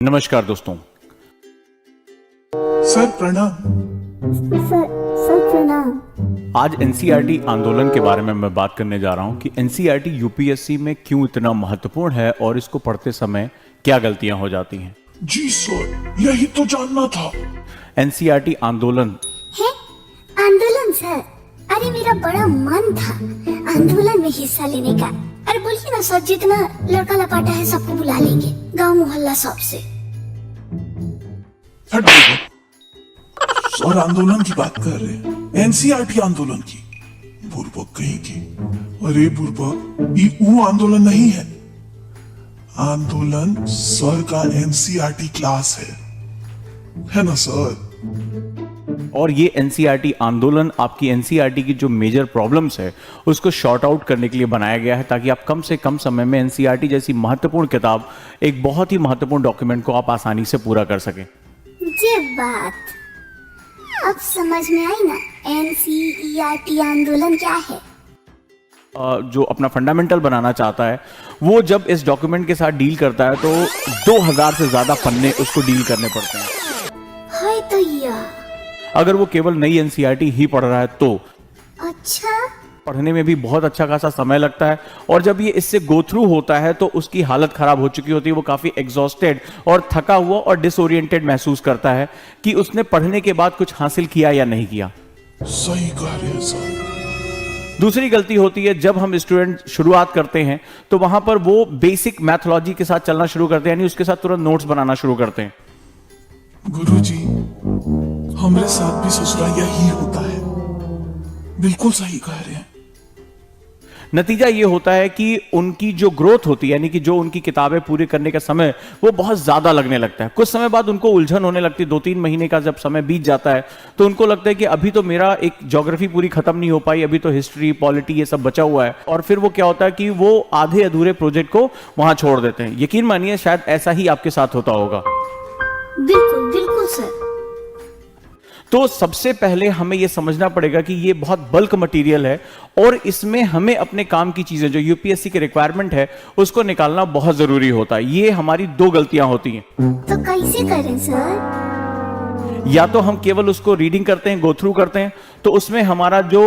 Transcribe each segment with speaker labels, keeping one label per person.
Speaker 1: नमस्कार दोस्तों।
Speaker 2: सर प्रणाम।
Speaker 3: सर प्रणाम।
Speaker 1: आज एनसीईआरटी आंदोलन के बारे में मैं बात करने जा रहा हूं कि एनसीईआरटी यूपीएससी में क्यों इतना महत्वपूर्ण है और इसको पढ़ते समय क्या गलतियां हो जाती हैं।
Speaker 2: जी सर, यही तो जानना था।
Speaker 1: एनसीईआरटी आंदोलन
Speaker 3: है आंदोलन सर। अरे मेरा बड़ा मन था आंदोलन में हिस्सा लेने का। अरे बोलिए ना सर, जितना लड़का लपाटा है सबको बुला लेंगे, गांव मोहल्ला सबसे।
Speaker 2: हट जाओ। सर आंदोलन की बात कर रहे हैं, एनसीईआरटी आंदोलन की। बुर्बक कहीं की। अरे बुर्बक, ये वो आंदोलन नहीं है। आंदोलन सर का एनसीईआरटी क्लास है ना सर?
Speaker 1: और ये एनसीईआरटी आंदोलन आपकी एनसीईआरटी की जो मेजर प्रॉब्लम्स है उसको शॉर्ट आउट करने के लिए बनाया गया है, ताकि आप कम से कम समय में एनसीईआरटी जैसी महत्वपूर्ण किताब, एक बहुत ही महत्वपूर्ण डॉक्यूमेंट को आप आसानी से पूरा कर सकें।
Speaker 3: ये बात अब समझ में आई ना। एनसीईआरटी आंदोलन क्या है?
Speaker 1: जो अपना फंडामेंटल बनाना चाहता है वो जब इस डॉक्यूमेंट के साथ डील करता है तो 2000 से ज्यादा पन्ने उसको डील करने पड़ते हैं।
Speaker 3: है तो यह।
Speaker 1: अगर वो केवल नई एनसीईआरटी ही पढ़ रहा है तो
Speaker 3: अच्छा,
Speaker 1: पढ़ने में भी बहुत अच्छा खासा समय लगता है, और जब ये इससे गो थ्रू होता है तो उसकी हालत खराब हो चुकी होती है। वो काफी एग्जॉस्टेड और थका हुआ और डिसओरिएंटेड महसूस करता है कि उसने पढ़ने के बाद कुछ हासिल किया या नहीं किया।
Speaker 2: सही कह रहे हैं सर।
Speaker 1: दूसरी गलती होती है जब हम स्टूडेंट शुरुआत करते हैं तो वहां पर वो बेसिक मैथोलॉजी के साथ चलना शुरू करते हैं, यानी उसके साथ तुरंत नोट्स बनाना शुरू करते हैं।
Speaker 2: गुरुजी, हमारे साथ भी ससुरा यही होता है। बिल्कुल सही कह रहे हैं।
Speaker 1: नतीजा ये होता है कि उनकी जो ग्रोथ होती है, यानी कि जो उनकी किताबें पूरी करने का समय, वो बहुत ज्यादा लगने लगता है। कुछ समय बाद उनको उलझन होने लगती है। 2-3 महीने का जब समय बीत जाता है तो उनको लगता है कि अभी तो मेरा एक ज्योग्राफी पूरी खत्म नहीं हो पाई, अभी तो हिस्ट्री, पॉलिटी ये सब बचा हुआ है। और फिर वो क्या होता है कि वो आधे अधूरे प्रोजेक्ट को वहां छोड़ देते हैं। यकीन मानिए शायद ऐसा ही आपके साथ होता होगा।
Speaker 3: बिल्कुल बिल्कुल सर।
Speaker 1: तो सबसे पहले हमें यह समझना पड़ेगा कि यह बहुत बल्क मटेरियल है और इसमें हमें अपने काम की चीजें जो यूपीएससी के रिक्वायरमेंट है उसको निकालना बहुत जरूरी होता है। ये हमारी 2 गलतियां होती हैं।
Speaker 3: तो कैसे करें सर?
Speaker 1: या तो हम केवल उसको रीडिंग करते हैं, गो थ्रू करते हैं, तो उसमें हमारा जो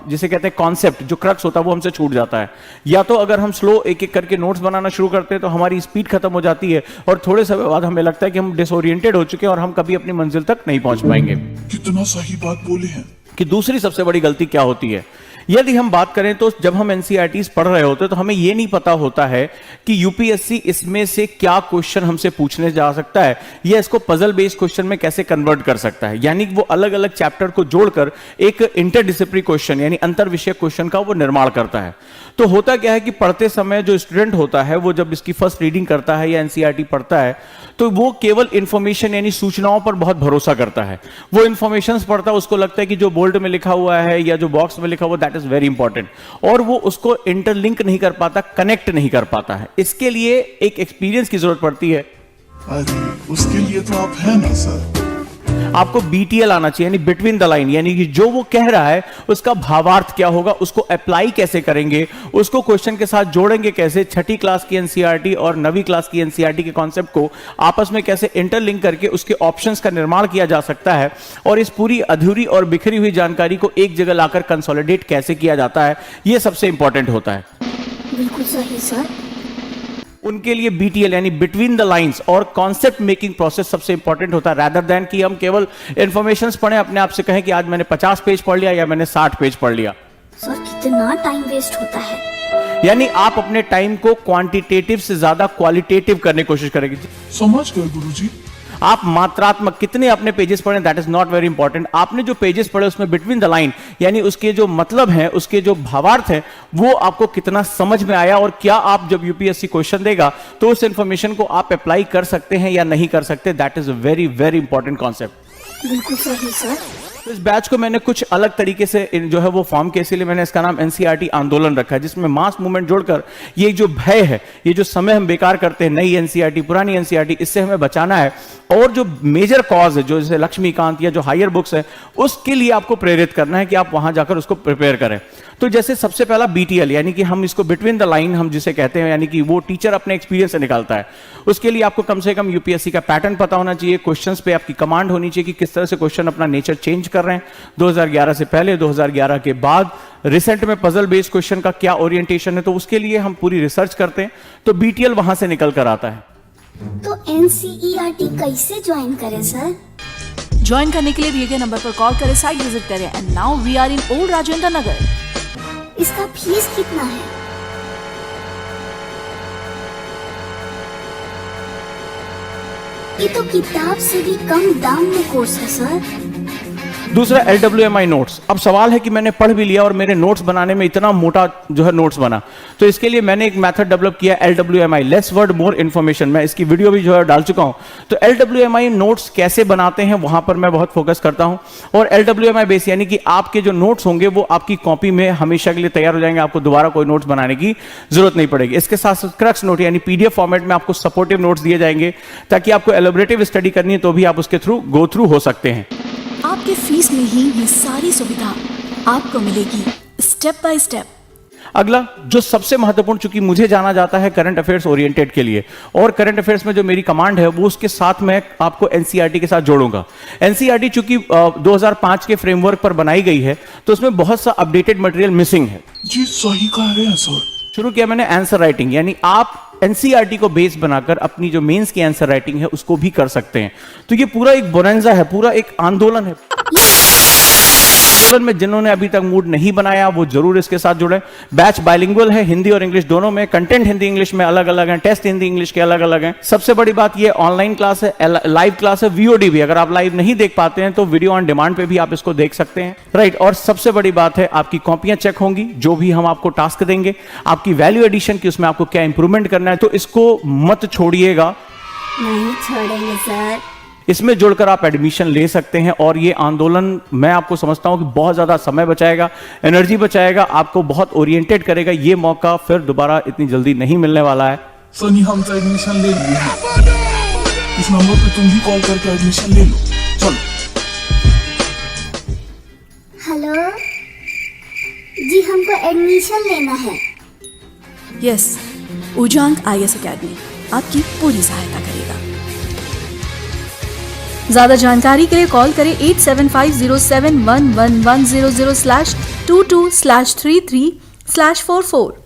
Speaker 1: जिसे कहते हैं कॉन्सेप्ट, जो क्रक्स होता है वो हमसे छूट जाता है। या तो अगर हम स्लो एक एक करके नोट्स बनाना शुरू करते हैं तो हमारी स्पीड खत्म हो जाती है और थोड़े समय बाद हमें लगता है कि हम डिसओरिएंटेड हो चुके हैं और हम कभी अपनी मंजिल तक नहीं पहुंच पाएंगे।
Speaker 2: कितना सही बात बोले हैं।
Speaker 1: कि दूसरी सबसे बड़ी गलती क्या होती है, यदि हम बात करें तो जब हम एनसीईआरटीज पढ़ रहे होते हैं तो हमें यह नहीं पता होता है कि यूपीएससी इसमें से क्या क्वेश्चन हमसे पूछने जा सकता है या इसको पजल बेस्ड क्वेश्चन में कैसे कन्वर्ट कर सकता है। यानी वो अलग अलग चैप्टर को जोड़कर एक इंटरडिसिप्लिनरी क्वेश्चन यानी अंतर विषय क्वेश्चन का वो निर्माण करता है। तो होता क्या है कि पढ़ते समय जो स्टूडेंट होता है वो जब इसकी फर्स्ट रीडिंग करता है या एनसीईआरटी पढ़ता है तो वो केवल इंफॉर्मेशन यानी सूचनाओं पर बहुत भरोसा करता है। वो इंफॉर्मेशन पढ़ता है, उसको लगता है कि जो बोल्ड में लिखा हुआ है या जो बॉक्स में लिखा हुआ दैट इज वेरी इंपॉर्टेंट, और वो उसको इंटरलिंक नहीं कर पाता, कनेक्ट नहीं कर पाता है। इसके लिए एक एक्सपीरियंस की जरूरत पड़ती है।
Speaker 2: अरे उसके लिए तो आप हैं ना सर।
Speaker 1: आपको बीटीएल आना चाहिए, यानी बिटवीन द लाइन, यानी कि जो वो कह रहा है उसका भावार्थ क्या होगा, उसको अप्लाई कैसे करेंगे, उसको क्वेश्चन के साथ जोड़ेंगे कैसे, 6ठी क्लास की एनसीईआरटी और 9वीं क्लास की एनसीईआरटी के कॉन्सेप्ट को आपस में कैसे इंटरलिंक करके उसके ऑप्शंस का निर्माण किया जा सकता है, और इस पूरी अधूरी और बिखरी हुई जानकारी को एक जगह लाकर कंसोलिडेट कैसे किया जाता है, यह सबसे इंपॉर्टेंट होता है।
Speaker 3: बिल्कुल सही सर।
Speaker 1: उनके लिए बीटीएल यानी बिटवीन द लाइंस और कॉन्सेप्ट मेकिंग प्रोसेस सबसे इंपॉर्टेंट होता है, रादर देन कि हम केवल इंफॉर्मेशंस पढ़ें, अपने आप से कहें कि आज मैंने 50 पेज पढ़ लिया या मैंने 60 पेज पढ़ लिया।
Speaker 3: सर कितना टाइम वेस्ट होता है।
Speaker 1: यानी आप अपने टाइम को क्वांटिटेटिव से ज्यादा क्वालिटेटिव करने की कोशिश करेंगे।
Speaker 2: समझ गए गुरुजी।
Speaker 1: आप मात्रात्मक कितने अपने पेजेस पढ़े that is not very important. आपने जो पेजेस पढ़े उसमें बिटवीन द लाइन यानी उसके जो मतलब है, उसके जो भावार्थ है, वो आपको कितना समझ में आया, और क्या आप जब यूपीएससी क्वेश्चन देगा तो उस इंफॉर्मेशन को आप अप्लाई कर सकते हैं या नहीं कर सकते, that is a very very important concept.
Speaker 3: बिल्कुल सही सर।
Speaker 1: तो इस बैच को मैंने कुछ अलग तरीके से जो है वो फॉर्म किया, इसीलिए मैंने इसका नाम एनसीईआरटी आंदोलन रखा है, जिसमें मास मूवमेंट जोड़कर ये जो भय है, ये जो समय हम बेकार करते हैं नई एनसीईआरटी पुरानी एनसीईआरटी, इससे हमें बचाना है। और जो मेजर कॉज है, जो जैसे लक्ष्मीकांत या जो हायर बुक्स है, उसके लिए आपको प्रेरित करना है कि आप वहां जाकर उसको प्रिपेयर करें। तो जैसे सबसे पहला बीटीएल, यानी कि हम इसको बिटवीन द लाइन हम जिसे कहते हैं, यानी कि वो टीचर अपने एक्सपीरियंस से निकालता है। उसके लिए आपको कम से कम यूपीएससी का पैटर्न पता होना चाहिए, क्वेश्चंस पे आपकी कमांड होनी चाहिए कि किस तरह से क्वेश्चन अपना नेचर चेंज कर रहे हैं 2011 से पहले, 2011 के बाद, रिसेंट में पजल बेस्ड क्वेश्चन का क्या ओरिएंटेशन है, तो उसके लिए हम पूरी रिसर्च करते हैं। तो बीटीएल वहां से निकल कर आता है।
Speaker 3: तो एनसीईआरटी कैसे ज्वाइन करें सर?
Speaker 4: ज्वाइन करने के लिए दिए गए नंबर पर कॉल करें, साइट विजिट करें। And now we are in old Rajendra Nagar.
Speaker 3: इसका फीस कितना है? ये तो किताब से भी कम दाम में कोर्स है सर।
Speaker 1: दूसरा LWMI नोट्स। अब सवाल है कि मैंने पढ़ भी लिया और मेरे नोट्स बनाने में इतना मोटा जो है नोट्स बना, तो इसके लिए मैंने एक मेथड डेवलप किया LWMI, less word more information. मैं इसकी वीडियो भी जो है डाल चुका हूं। तो LWMI नोट्स कैसे बनाते हैं वहां पर मैं बहुत फोकस करता हूं। और LWMI बेस यानी कि आपके जो नोट्स होंगे वो आपकी कॉपी में हमेशा के लिए तैयार हो जाएंगे, आपको दोबारा कोई नोट्स बनाने की जरूरत नहीं पड़ेगी। इसके साथ साथ क्रक्स नोट यानी PDF फॉर्मेट में आपको सपोर्टिव नोट्स दिए जाएंगे, ताकि आपको एलोबरेटिव स्टडी करनी है तो भी आप उसके थ्रू गो थ्रू हो सकते हैं।
Speaker 4: आपके फीस में ही ये सारी सुविधा आपको मिलेगी स्टेप बाय स्टेप।
Speaker 1: अगला जो सबसे महत्वपूर्ण, चूंकि मुझे जाना जाता है करंट अफेयर्स ओरिएंटेड के लिए, और करंट अफेयर्स में जो मेरी कमांड है वो उसके साथ मैं आपको एनसीईआरटी के साथ जोड़ूंगा। एनसीईआरटी चूंकि 2005 के फ्रेमवर्क पर बनाई गई है, तो उसमें बहुत सा अपडेटेड मटेरियल मिसिंग है।
Speaker 2: जी सही कह रहे हैं सर।
Speaker 1: शुरू किया मैंने आंसर राइटिंग, यानी आप एनसीईआरटी को बेस बनाकर अपनी जो मेंस की आंसर राइटिंग है उसको भी कर सकते हैं। तो ये पूरा एक बोनेंजा है, पूरा एक आंदोलन है। आंदोलन में जिन्होंने अभी तक मूड नहीं बनाया वो जरूर इसके साथ जुड़े। बैच बाइलिंगुअल है, हिंदी और इंग्लिश दोनों में। कंटेंट हिंदी इंग्लिश में अलग अलग है, टेस्ट हिंदी इंग्लिश के अलग अलग हैं। सबसे बड़ी बात ये ऑनलाइन क्लास है, लाइव क्लास है, VOD भी। अगर आप लाइव नहीं देख पाते हैं तो वीडियो ऑन डिमांड पे भी आप इसको देख सकते हैं, राइट। और सबसे बड़ी बात है आपकी कॉपियां चेक होंगी, जो भी हम आपको टास्क देंगे, आपकी वैल्यू एडिशन की उसमें आपको क्या इंप्रूवमेंट करना है, तो इसको मत छोड़िएगा।
Speaker 3: नहीं छोड़ेंगे सर।
Speaker 1: इसमें जुड़कर आप एडमिशन ले सकते हैं। और ये आंदोलन मैं आपको समझता हूं कि बहुत ज्यादा समय बचाएगा, एनर्जी बचाएगा, आपको बहुत ओरिएंटेड करेगा। ये मौका फिर दोबारा इतनी जल्दी नहीं मिलने वाला है।
Speaker 2: सनी हम तो एडमिशन ले लिए हैं, इस नंबर पे तुम भी कॉल करके एडमिशन ले लो। चलो।
Speaker 3: हेलो जी, हमको एडमिशन लेना है।
Speaker 4: यस, उजांग IAS अकेडमी आपकी पूरी सहायता करेगा। ज्यादा जानकारी के लिए कॉल करें 8750711100/22/33/44।